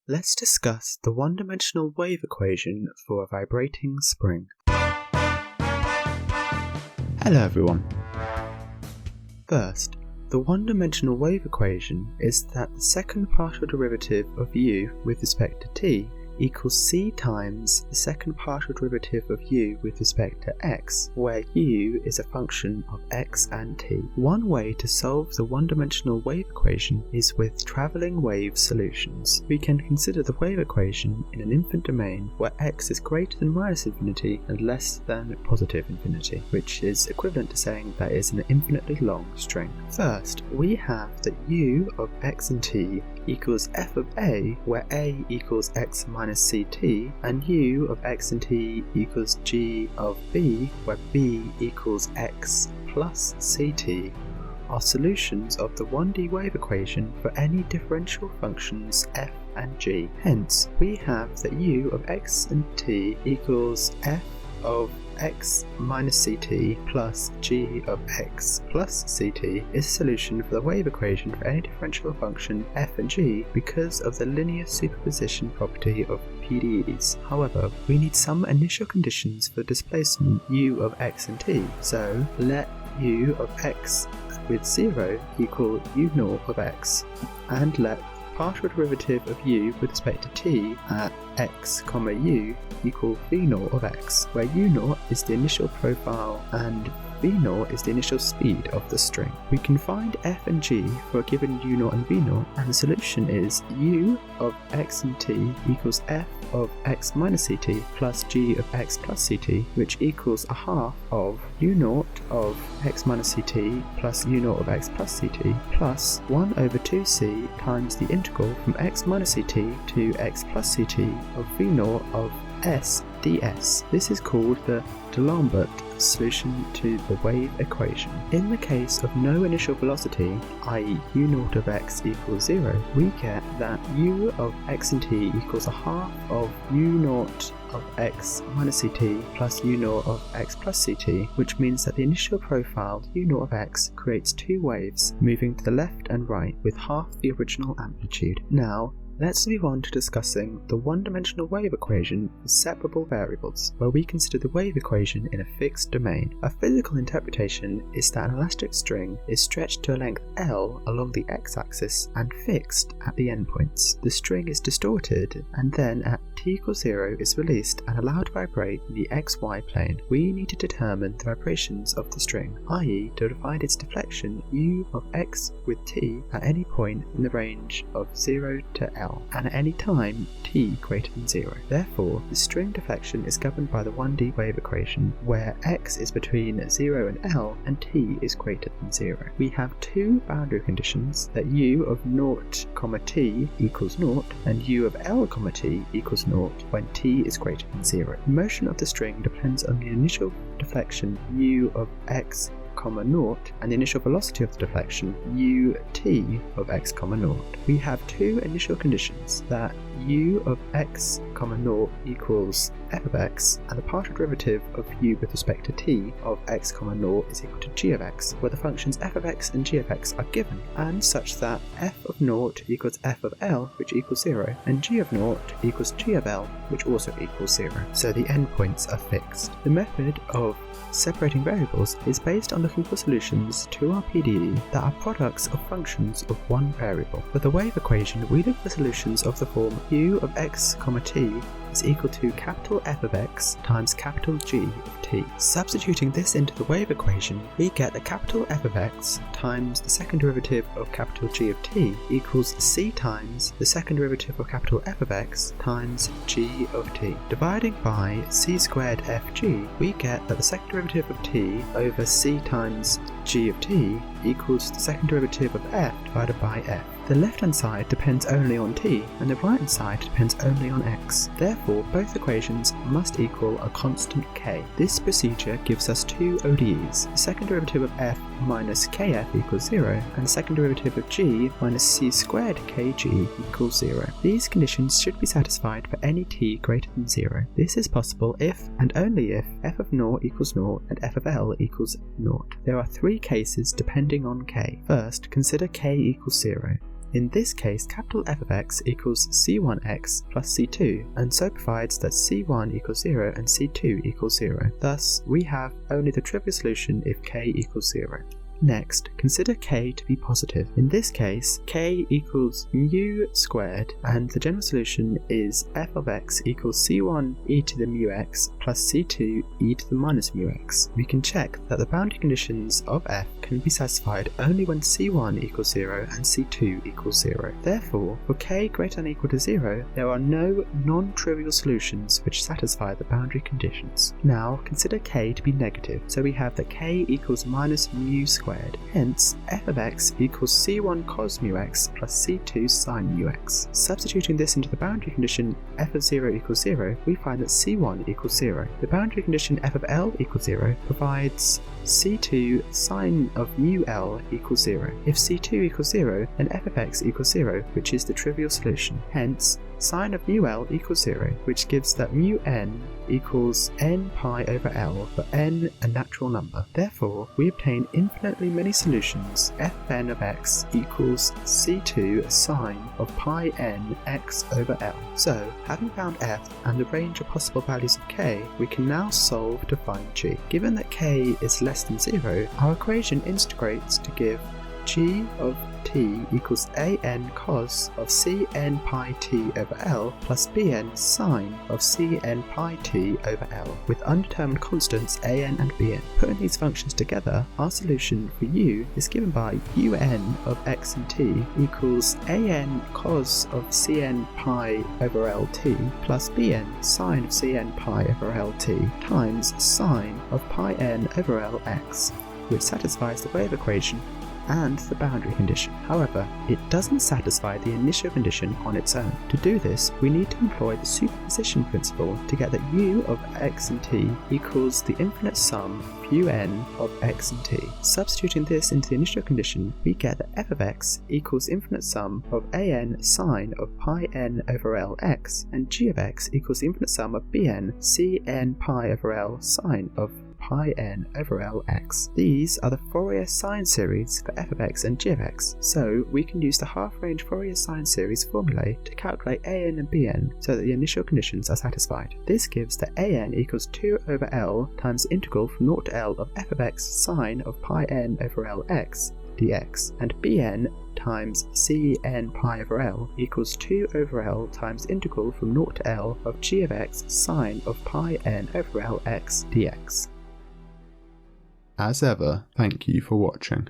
Let's discuss the one-dimensional wave equation for a vibrating spring. Hello everyone. First, the one-dimensional wave equation is that the second partial derivative of u with respect to t equals c times the second partial derivative of u with respect to x, where u is a function of x and t. One way to solve the one-dimensional wave equation is with travelling wave solutions. We can consider the wave equation in an infinite domain where x is greater than minus infinity and less than positive infinity, which is equivalent to saying that it's an infinitely long string. First, we have that u of x and t equals f of a, where a equals x minus ct, and u of x and t equals g of b, where b equals x plus ct, are solutions of the 1D wave equation for any differential functions f and g. Hence, we have that u of x and t equals f of x minus ct plus g of x plus ct is a solution for the wave equation for any differential function f and g because of the linear superposition property of PDEs. However, we need some initial conditions for displacement u of x and t, so let u of x with 0 equal u0 of x, and let partial derivative of u with respect to t at x, u equal v0 of x, where u0 is the initial profile and v0 is the initial speed of the string. We can find f and g for a given u0 and v0, and the solution is u of x and t equals f of x minus ct plus g of x plus ct, which equals a half of u0 of x minus ct plus u0 of x plus ct plus 1 over 2c times the integral from x minus ct to x plus ct of v0 of s ds. This is called the D'Alembert solution to the wave equation. In the case of no initial velocity, i.e. u0 of x equals 0, we get that u of x and t equals a half of u0 of x minus ct plus u0 of x plus ct, which means that the initial profile u0 of x creates two waves moving to the left and right with half the original amplitude. Now, let's move on to discussing the one-dimensional wave equation for separable variables, where we consider the wave equation in a fixed domain. A physical interpretation is that an elastic string is stretched to a length L along the x-axis and fixed at the endpoints. The string is distorted and then at t equals 0 is released and allowed to vibrate in the xy plane. We need to determine the vibrations of the string, i.e. to define its deflection u of x with t at any point in the range of 0 to L, and at any time t greater than 0. Therefore, the string deflection is governed by the 1D wave equation, where x is between 0 and L and t is greater than 0. We have two boundary conditions, that u of 0, t equals 0 and u of L, t equals 0 when t is greater than 0. The motion of the string depends on the initial deflection u of x, 0, and the initial velocity of the deflection ut of x, 0. We have two initial conditions, that u of x, 0 equals f of x, and the partial derivative of u with respect to t of x, 0 is equal to g of x, where the functions f of x and g of x are given, and such that f of 0 equals f of L, which equals 0, and g of 0 equals g of L, which also equals 0. So the endpoints are fixed. The method of separating variables is based on looking for solutions to our PDE that are products of functions of one variable. For the wave equation, we look for solutions of the form u of x, t is equal to capital F of x times capital G of t. Substituting this into the wave equation, we get that capital F of x times the second derivative of capital G of t equals c times the second derivative of capital F of x times g of t. Dividing by c squared fg, we get that the second derivative of t over c times g of t equals the second derivative of f divided by f. The left-hand side depends only on t, and the right-hand side depends only on x. Therefore, both equations must equal a constant k. This procedure gives us two ODEs. The second derivative of f minus kf equals 0, and the second derivative of g minus c squared kg equals 0. These conditions should be satisfied for any t greater than 0. This is possible if, and only if, f of 0 equals 0 and f of L equals 0. There are three cases depending on k. First, consider k equals 0. In this case, capital F of x equals c1x plus c2, and so provides that c1 equals 0 and c2 equals 0. Thus, we have only the trivial solution if k equals 0. Next, consider k to be positive. In this case, k equals mu squared, and the general solution is f of x equals c1 e to the mu x plus c2 e to the minus mu x. We can check that the boundary conditions of f can be satisfied only when c1 equals 0 and c2 equals 0. Therefore, for k greater than or equal to 0, there are no non-trivial solutions which satisfy the boundary conditions. Now, consider k to be negative, so we have that k equals minus mu squared. Hence, f of x equals c1 cos mu x plus c2 sin mu x. Substituting this into the boundary condition f of 0 equals 0, we find that c1 equals 0. The boundary condition f of l equals 0 provides c2 sin of mu l equals 0. If c2 equals 0, then f of x equals 0, which is the trivial solution. Hence, sin of mu l equals 0, which gives that mu n equals n pi over l, for n a natural number. Therefore, we obtain infinitely many solutions. Fn of x equals c2 sine of pi n x over l. So, having found f and the range of possible values of k, we can now solve to find g. Given that k is less than 0, our equation integrates to give g of t equals an cos of cn pi t over l plus bn sine of cn pi t over l, with undetermined constants an and bn. Putting these functions together, our solution for u is given by un of x and t equals an cos of cn pi over lt plus bn sine of cn pi over lt times sine of pi n over lx, which satisfies the wave equation and the boundary condition. However, it doesn't satisfy the initial condition on its own. To do this, we need to employ the superposition principle to get that u of x and t equals the infinite sum of un of x and t. Substituting this into the initial condition, we get that f of x equals infinite sum of an sine of pi n over lx, and g of x equals the infinite sum of bn cn pi over l sine of pi n over lx. These are the Fourier sine series for f of x and g of x, so we can use the half-range Fourier sine series formulae to calculate an and bn so that the initial conditions are satisfied. This gives that an equals 2 over l times the integral from 0 to l of f of x sine of pi n over lx dx, and bn times cn pi over l equals 2 over l times integral from 0 to l of g of x sine of pi n over lx dx. As ever, thank you for watching.